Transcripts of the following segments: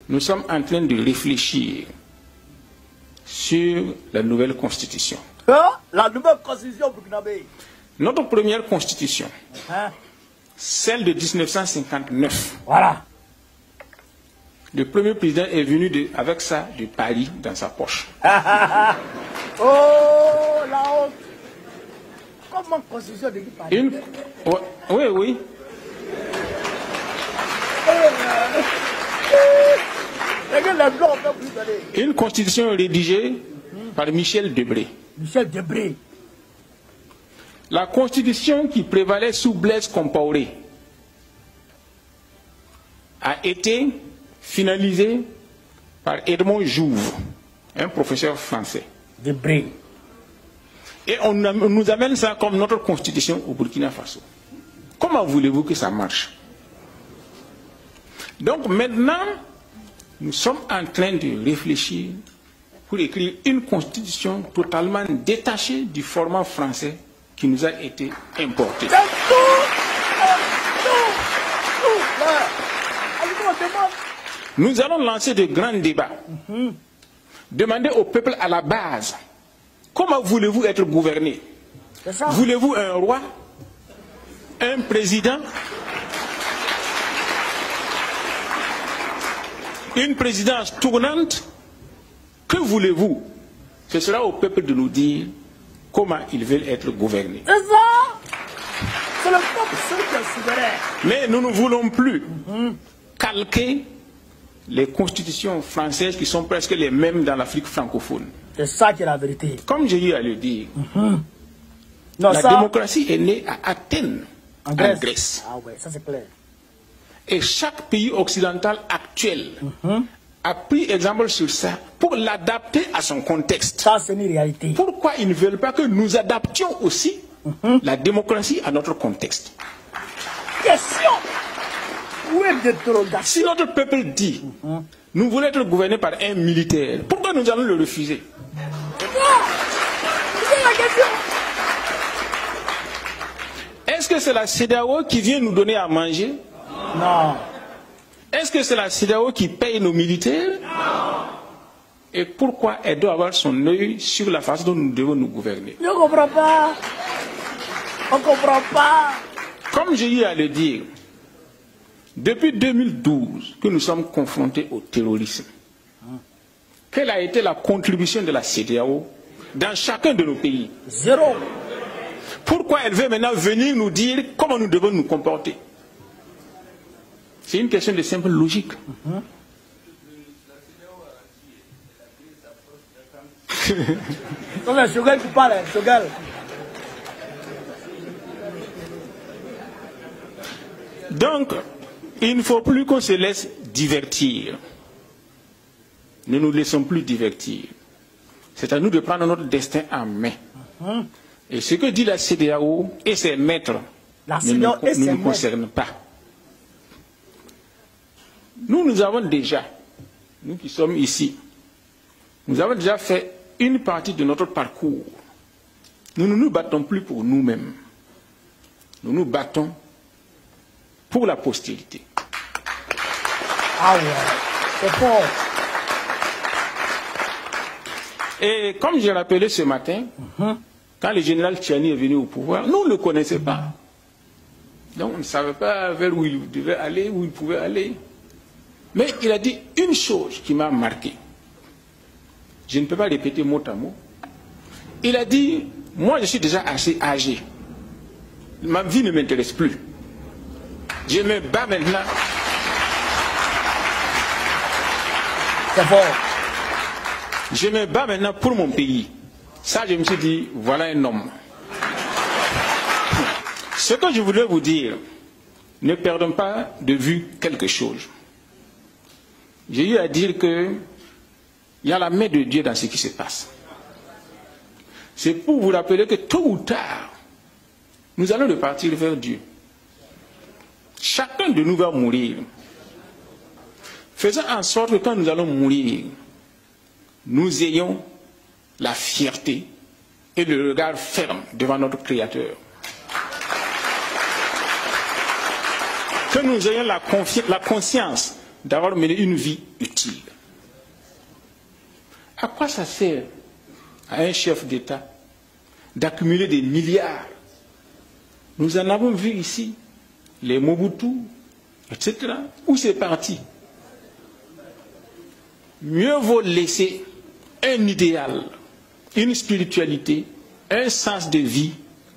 nous sommes en train de réfléchir sur la nouvelle constitution. La nouvelle constitution burkinabé. Notre première constitution, Hein? celle de 1959. Voilà. Le premier président est venu avec ça de Paris dans sa poche. Oh, la honte. Comment constitution de Paris? Oui, oui. Une constitution rédigée par Michel Debré. Michel Debré. La constitution qui prévalait sous Blaise Compaoré a été finalisée par Edmond Jouve, un professeur français. Debré. Et on nous amène ça comme notre constitution au Burkina Faso. Comment voulez-vous que ça marche? Donc maintenant, nous sommes en train de réfléchir pour écrire une constitution totalement détachée du format français qui nous a été importé. Nous allons lancer de grands débats. Demander au peuple à la base, comment voulez-vous être gouverné? Voulez-vous un roi? Un président? Une présidence tournante? Que voulez-vous? Ce sera au peuple de nous dire comment ils veulent être gouvernés. C'est ça. C'est le peuple seul qui est souverain. Mais nous ne voulons plus calquer les constitutions françaises qui sont presque les mêmes dans l'Afrique francophone. C'est ça qui est la vérité. Comme j'ai eu à le dire, Non, la démocratie est née à Athènes, en Grèce. Ah ouais, ça c'est clair. Et chaque pays occidental actuel a pris exemple sur ça pour l'adapter à son contexte. Ça c'est une réalité. Pourquoi ils ne veulent pas que nous adaptions aussi la démocratie à notre contexte? Question. Où est l'interrogation? Si notre peuple dit nous voulons être gouvernés par un militaire, pourquoi nous allons le refuser? C'est la question. Est-ce que c'est la CEDEAO qui vient nous donner à manger? Non. Est-ce que c'est la CEDEAO qui paye nos militaires? Non. Et pourquoi elle doit avoir son œil sur la façon dont nous devons nous gouverner? Je ne comprends pas. On ne comprend pas. Comme j'ai eu à le dire, depuis 2012 que nous sommes confrontés au terrorisme, quelle a été la contribution de la CEDEAO dans chacun de nos pays? Zéro. Pourquoi elle veut maintenant venir nous dire comment nous devons nous comporter? C'est une question de simple logique. Non, mais Choguel qui parle, Choguel. Donc, il ne faut plus qu'on se laisse divertir. Ne nous laissons plus divertir. C'est à nous de prendre notre destin en main. Et ce que dit la CEDEAO et ses maîtres ne nous concerne pas. Nous avons déjà, nous qui sommes ici, nous avons déjà fait une partie de notre parcours. Nous ne nous battons plus pour nous-mêmes. Nous nous battons pour la postérité. Ah ouais, c'est fort. Et comme j'ai rappelé ce matin, quand le général Tchiani est venu au pouvoir, nous ne le connaissions pas. Donc on ne savait pas vers où il devait aller, où il pouvait aller. Mais il a dit une chose qui m'a marqué. Je ne peux pas répéter mot à mot. Il a dit, moi je suis déjà assez âgé. Ma vie ne m'intéresse plus. Je me bats maintenant. C'est fort. Je me bats maintenant pour mon pays. Ça, je me suis dit, voilà un homme. Ce que je voudrais vous dire, ne perdons pas de vue quelque chose. J'ai eu à dire que il y a la main de Dieu dans ce qui se passe. C'est pour vous rappeler que tôt ou tard, nous allons repartir vers Dieu. Chacun de nous va mourir. Faisons en sorte que quand nous allons mourir, nous ayons la fierté et le regard ferme devant notre Créateur. Que nous ayons la conscience d'avoir mené une vie utile. À quoi ça sert à un chef d'État d'accumuler des milliards? Nous en avons vu ici, les Mobutu, etc. Où c'est parti? Mieux vaut laisser un idéal, une spiritualité, un sens de vie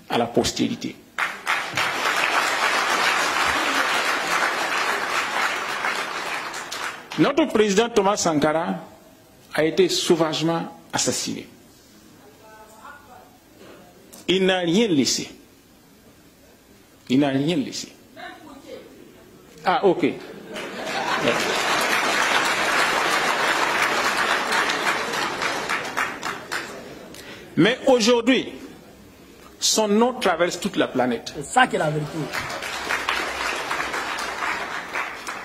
à la postérité. Notre président Thomas Sankara a été sauvagement assassiné. Il n'a rien laissé. Il n'a rien laissé. Ah, ok. Mais aujourd'hui, son nom traverse toute la planète. C'est ça qui est la vérité.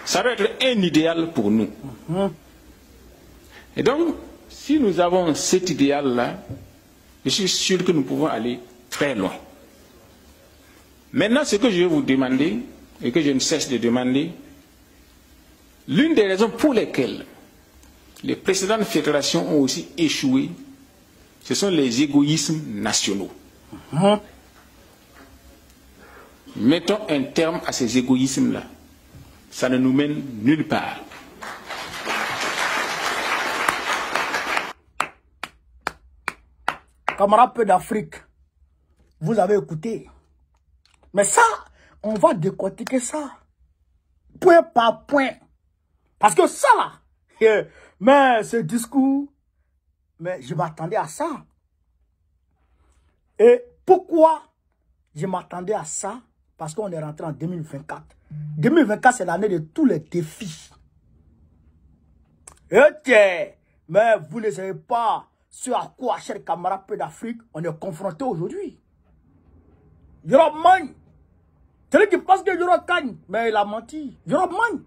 Ça doit être un idéal pour nous. Et donc, si nous avons cet idéal-là, je suis sûr que nous pouvons aller très loin. Maintenant, ce que je vais vous demander, et que je ne cesse de demander, l'une des raisons pour lesquelles les précédentes fédérations ont aussi échoué, ce sont les égoïsmes nationaux. Mettons un terme à ces égoïsmes-là. Ça ne nous mène nulle part. Camarades peu d'Afrique, vous avez écouté. Mais ça, on va décortiquer ça. Point par point. Parce que ça là, mais ce discours, mais je m'attendais à ça. Et pourquoi je m'attendais à ça? Parce qu'on est rentré en 2024. 2024, c'est l'année de tous les défis. Ok, mais vous ne savez pas ce à quoi, chers camarades peu d'Afrique, on est confronté aujourd'hui. Yorob Man, celui qui pense que Yorob gagne, mais il a menti. Yorob Man.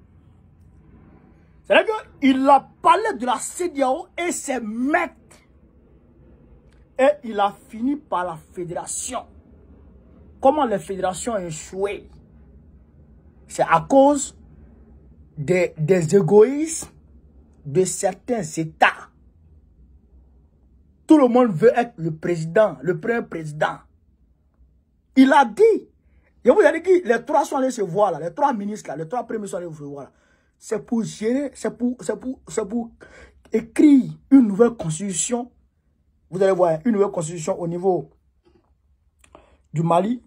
C'est-à-dire qu'il a parlé de la CEDEAO et ses maîtres. Et il a fini par la fédération. Comment les fédérations ont échoué? C'est à cause des égoïsmes de certains États. Tout le monde veut être le président, le premier président. Il a dit, je vous ai dit que les trois sont allés se voir là, les trois ministres là, les trois premiers sont allés se voir là. C'est pour gérer, c'est pour écrire une nouvelle constitution. Vous allez voir, une nouvelle constitution au niveau du Mali.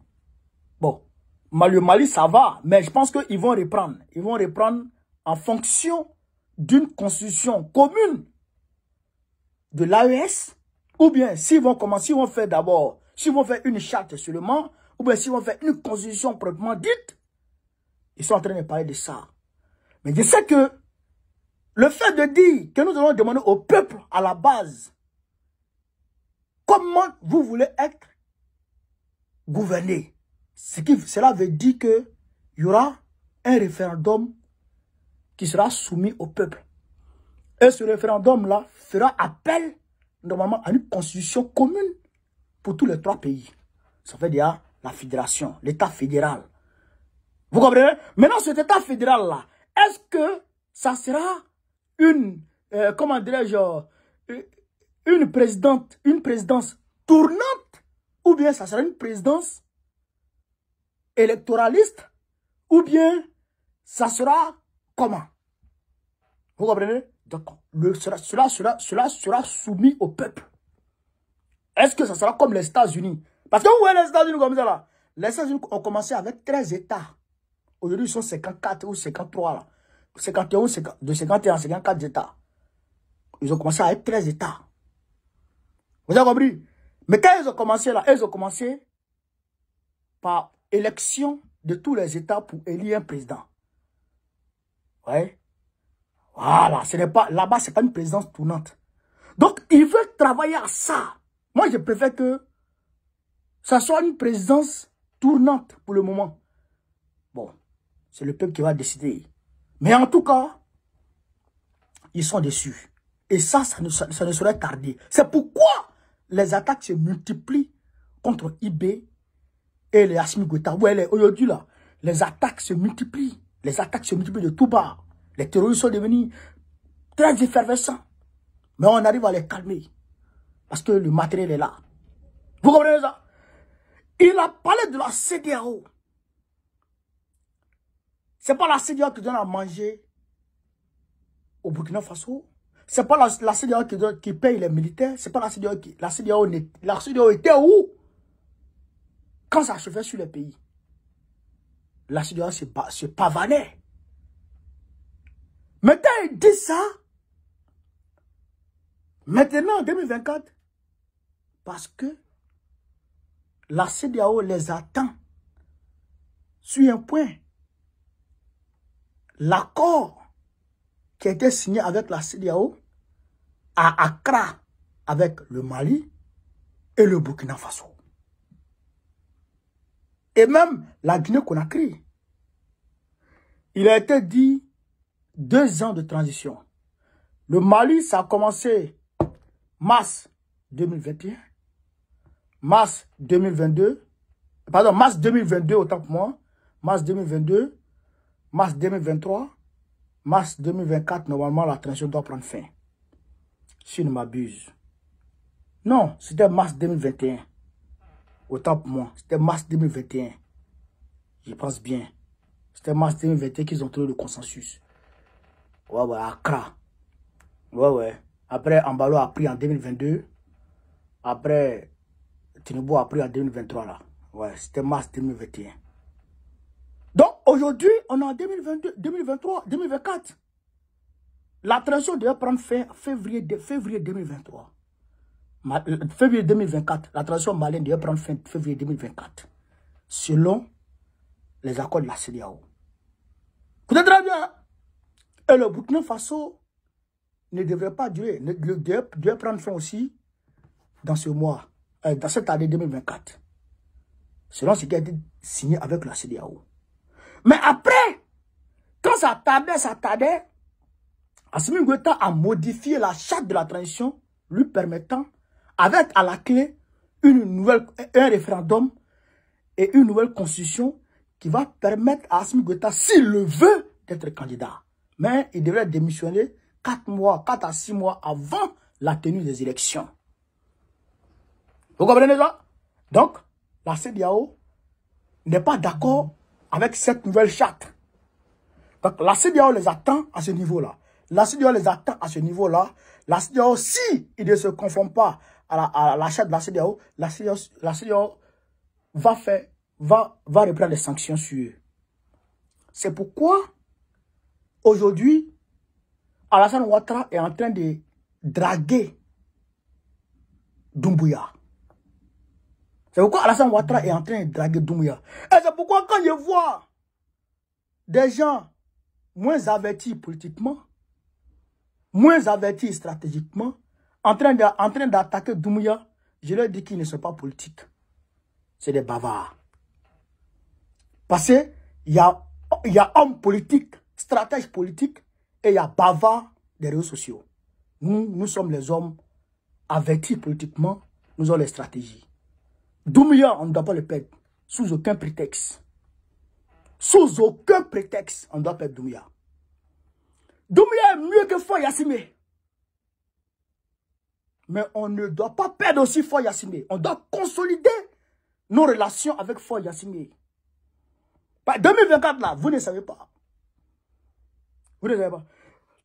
Bon, le Mali, ça va, mais je pense qu'ils vont reprendre. Ils vont reprendre en fonction d'une constitution commune de l'AES, ou bien s'ils vont commencer, ils vont faire d'abord, s'ils vont faire une charte seulement, ou bien s'ils vont faire une constitution proprement dite. Ils sont en train de parler de ça. Mais je sais que le fait de dire que nous allons demander au peuple à la base, comment vous voulez être gouverné, cela veut dire qu'il y aura un référendum qui sera soumis au peuple. Et ce référendum-là fera appel normalement à une constitution commune pour tous les trois pays. Ça fait dire la fédération, l'État fédéral. Vous comprenez? Maintenant, cet État fédéral-là, est-ce que ça sera une, comment dirais-je, une présidence tournante, ou bien ça sera une présidence électoraliste, ou bien ça sera comment? Vous comprenez? Donc, cela sera soumis au peuple. Est-ce que ça sera comme les États-Unis? Parce que vous voyez les États-Unis comme ça là. Les États-Unis ont commencé avec 13 États. Aujourd'hui, ils sont 54 ou 53 là. 51, de 51 à 54 États. Ils ont commencé avec 13 États. Vous avez compris? Mais quand ils ont commencé là, ils ont commencé par élection de tous les États pour élire un président. Ouais. Voilà, ce n'est pas, là-bas, ce n'est pas une présidence tournante. Donc, ils veulent travailler à ça. Moi, je préfère que ça soit une présidence tournante pour le moment. Bon, c'est le peuple qui va décider. Mais en tout cas, ils sont déçus. Et ça ne saurait tarder. C'est pourquoi les attaques se multiplient contre IB et les Assimi Goïta. Aujourd'hui, là, les attaques se multiplient. Les attaques se multiplient de tout bas. Les terroristes sont devenus très effervescents. Mais on arrive à les calmer. Parce que le matériel est là. Vous comprenez ça? Il a parlé de la CEDEAO. Ce n'est pas la CEDEAO qui donne à manger au Burkina Faso. Ce n'est pas la CEDEAO qui paye les militaires. Ce n'est pas la CEDEAO qui... La CEDEAO était où? Quand ça se fait sur les pays. La CEDEAO se pavanait. Maintenant, il dit ça. Maintenant, en 2024, parce que la CEDEAO les attend sur un point. L'accord qui a été signé avec la CEDEAO à Accra avec le Mali et le Burkina Faso. Et même la Guinée-Conakry. Il a été dit 2 ans de transition. Le Mali, ça a commencé mars 2021, mars 2022, pardon, mars 2022 autant pour moi, mars 2022, mars 2023, mars 2024, normalement la transition doit prendre fin. Si je ne m'abuse. Non, c'était mars 2021. Autant pour moi, c'était mars 2021. Je pense bien. C'était mars 2021 qu'ils ont trouvé le consensus. Ouais, Accra. Ouais. Après, Ambalo a pris en 2022. Après, Tinubu a pris en 2023 là. Ouais, c'était mars 2021. Donc, aujourd'hui, on est en 2022, 2023, 2024. La transition devait prendre fin février 2023. Février 2024, la transition malienne devait prendre fin février 2024. Selon les accords de la CEDEAO. Écoutez très bien. Et le Burkina Faso ne devrait pas durer, devrait prendre fin aussi dans ce mois, dans cette année 2024. Selon ce qui a été signé avec la CEDEAO. Mais après, quand ça tardait, Assimi Goïta a modifié la charte de la transition, lui permettant, avec à la clé un référendum et une nouvelle constitution qui va permettre à Assimi Goïta, s'il le veut, d'être candidat. Mais il devrait démissionner 4 à 6 mois avant la tenue des élections. Vous comprenez ça? Donc, la CEDEAO n'est pas d'accord avec cette nouvelle charte. Donc, la CEDEAO les attend à ce niveau-là. La CEDEAO les attend à ce niveau-là. La CEDEAO, si il ne se conforme pas à la charte de la CEDEAO va reprendre les sanctions sur eux. C'est pourquoi, aujourd'hui, Alassane Ouattara est en train de draguer Doumbouya. C'est pourquoi Alassane Ouattara est en train de draguer Doumbouya. Et c'est pourquoi quand je vois des gens moins avertis politiquement, moins avertis stratégiquement, en train d'attaquer Doumbouya, je leur dis qu'ils ne sont pas politiques. C'est des bavards. Parce qu'il y a hommes politiques, stratèges politiques, et il y a bavards des réseaux sociaux. Nous sommes les hommes avertis politiquement, nous avons les stratégies. Doumbouya, on ne doit pas le perdre, sous aucun prétexte. Sous aucun prétexte, on doit perdre Doumbouya. Doumbouya est mieux que Faure Yassimé. Mais on ne doit pas perdre aussi Faure Yassimé. On doit consolider nos relations avec Faure Yassimé. 2024, là, vous ne savez pas. Vous ne savez pas.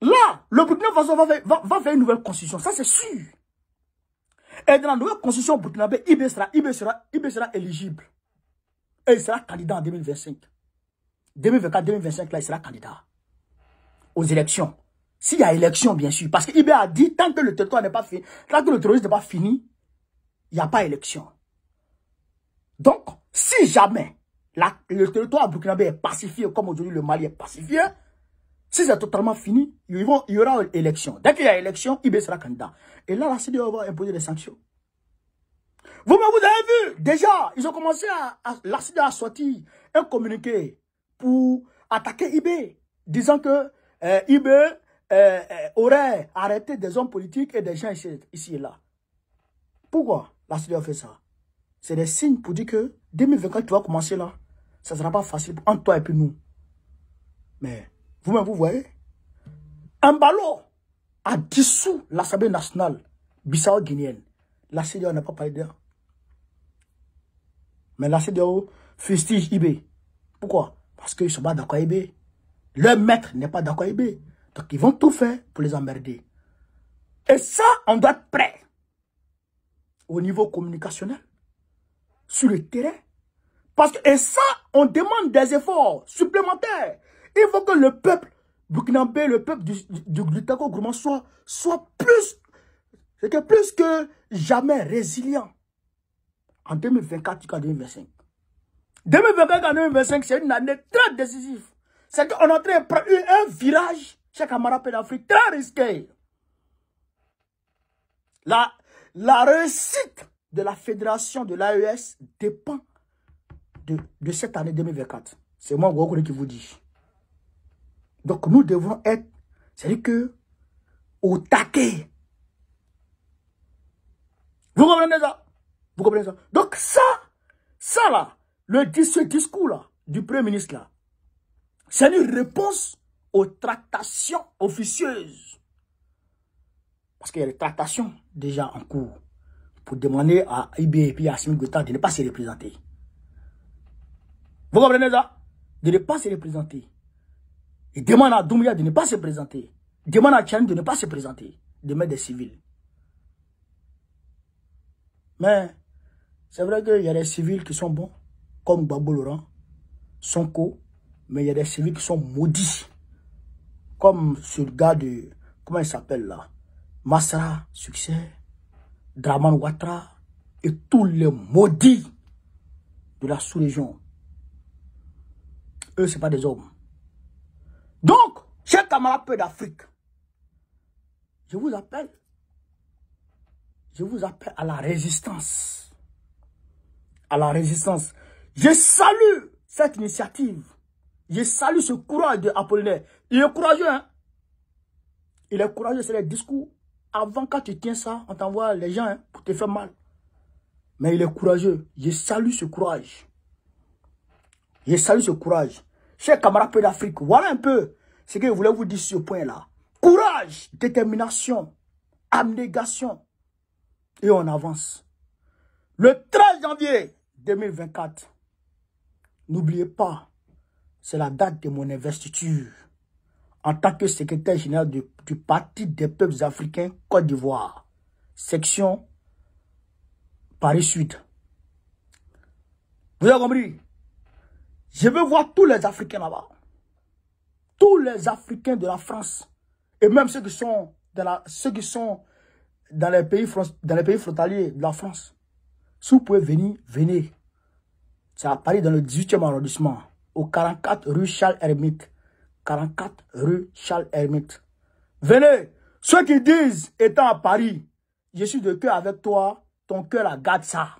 Là, le Burkina Faso va faire une nouvelle constitution. Ça, c'est sûr. Et dans la nouvelle constitution burkinabé, IB sera éligible. Et il sera candidat en 2025. 2024-2025, là, il sera candidat aux élections. S'il y a élection, bien sûr. Parce que IB a dit, tant que le territoire n'est pas fini, tant que le terrorisme n'est pas fini, il n'y a pas élection. Donc, si jamais le territoire burkinabé est pacifié, comme aujourd'hui le Mali est pacifié, si c'est totalement fini, il y aura élection. Dès qu'il y a élection, IB sera candidat. Et là, la CEDEAO va imposer des sanctions. Vous avez vu, déjà, ils ont commencé la CEDEAO a sorti un communiqué pour attaquer IB, disant que IB aurait arrêté des hommes politiques et des gens ici et là. Pourquoi la CEDEAO fait ça? C'est des signes pour dire que 2024, tu vas commencer là. Ça ne sera pas facile entre toi et puis nous. Mais vous-même, vous voyez, Embalo a dissous l'Assemblée nationale bissau-guinéenne. La CEDEAO n'a pas parlé d'eux. Mais la CEDEAO fustige IB. Pourquoi? Parce qu'ils ne sont pas d'accord avec IB. Leur maître n'est pas d'accord avec IB. Donc ils vont tout faire pour les emmerder. Et ça, on doit être prêt. Au niveau communicationnel. Sur le terrain. Parce que, et ça, on demande des efforts supplémentaires. Il faut que le peuple burkinabé, le peuple du Tako Gourmand soit plus que jamais résilient. En 2024 en 2025. 2024 en 2025, c'est une année très décisive. C'est qu'on est en train de prendre un virage chez Camara d'Afrique très risqué. La réussite de la fédération de l'AES dépend de cette année 2024. C'est moi qui vous dis. Donc nous devons être, c'est-à-dire que, au taquet. Vous comprenez ça? Vous comprenez ça? Donc ça là, ce discours-là, du Premier ministre là, c'est une réponse aux tractations officieuses. Parce qu'il y a des tractations déjà en cours pour demander à IB et puis à Assimi Goïta de ne pas se représenter. Vous comprenez ça? De ne pas se représenter. Il demande à Doumbouya de ne pas se présenter. Il demande à Tchani de ne pas se présenter. De mettre des civils. Mais c'est vrai qu'il y a des civils qui sont bons, comme Gbagbo Laurent, Sonko, mais il y a des civils qui sont maudits. Comme ce gars de, comment il s'appelle là? Massara, Succès, Draman Ouattara et tous les maudits de la sous-région. Eux, ce n'est pas des hommes. Donc, chers camarades peu d'Afrique, je vous appelle à la résistance. À la résistance. Je salue cette initiative. Je salue ce courage de Apollinaire. Il est courageux, hein? Il est courageux, c'est les discours. Avant, quand tu tiens ça, on t'envoie les gens hein, pour te faire mal. Mais il est courageux. Je salue ce courage. Je salue ce courage. Chers camarades peu d'Afrique, voilà un peu ce que je voulais vous dire sur ce point-là. Courage, détermination, abnégation. Et on avance. Le 13 janvier 2024, n'oubliez pas, c'est la date de mon investiture en tant que secrétaire général du Parti des peuples africains Côte d'Ivoire, section Paris Sud. Vous avez compris? Je veux voir tous les Africains là-bas. Tous les Africains de la France. Et même ceux qui sont dans les pays frontaliers de la France. Si vous pouvez venir, venez. C'est à Paris dans le 18e arrondissement. Au 44 rue Charles Hermite. 44 rue Charles Hermite. Venez. Ceux qui disent, étant à Paris, je suis de cœur avec toi, ton cœur là, garde ça.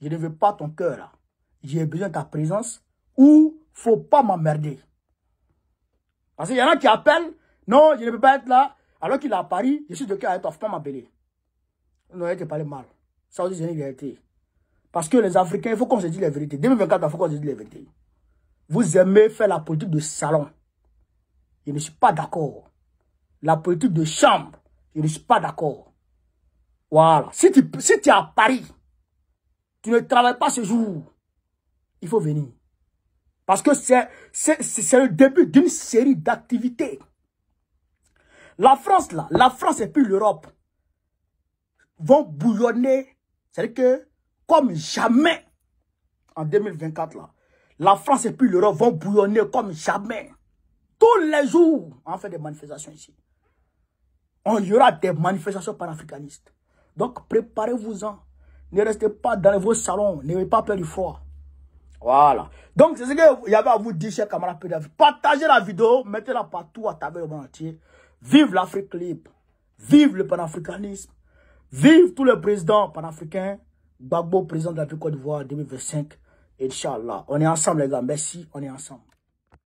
Je ne veux pas ton cœur là. J'ai besoin de ta présence ou faut pas m'emmerder. Parce qu'il y en a qui appellent, non, je ne peux pas être là, alors qu'il est à Paris, je suis de cœur avec toi, faut pas m'appeler. Non, il te parle mal. Ça aussi, c'est une vérité. Parce que les Africains, il faut qu'on se dise la vérité. 2024, il faut qu'on se dise la vérité. Vous aimez faire la politique de salon. Je ne suis pas d'accord. La politique de chambre, je ne suis pas d'accord. Voilà. Si tu es à Paris, tu ne travailles pas ce jour, il faut venir. Parce que c'est le début d'une série d'activités. La France, là, la France et puis l'Europe vont bouillonner. C'est-à-dire que, comme jamais, en 2024, là, la France et puis l'Europe vont bouillonner comme jamais. Tous les jours, on fait des manifestations ici. Il y aura des manifestations panafricanistes. Donc, préparez-vous-en. Ne restez pas dans vos salons. N'ayez pas peur du froid. Voilà. Donc, c'est ce qu'il y avait à vous dire, chers camarades. Partagez la vidéo, mettez-la partout à travers le monde entier. Vive l'Afrique libre. Vive le panafricanisme. Vive tous les présidents panafricains. Gbagbo, président de la Côte d'Ivoire 2025. Inch'Allah. On est ensemble, les gars. Merci. On est ensemble.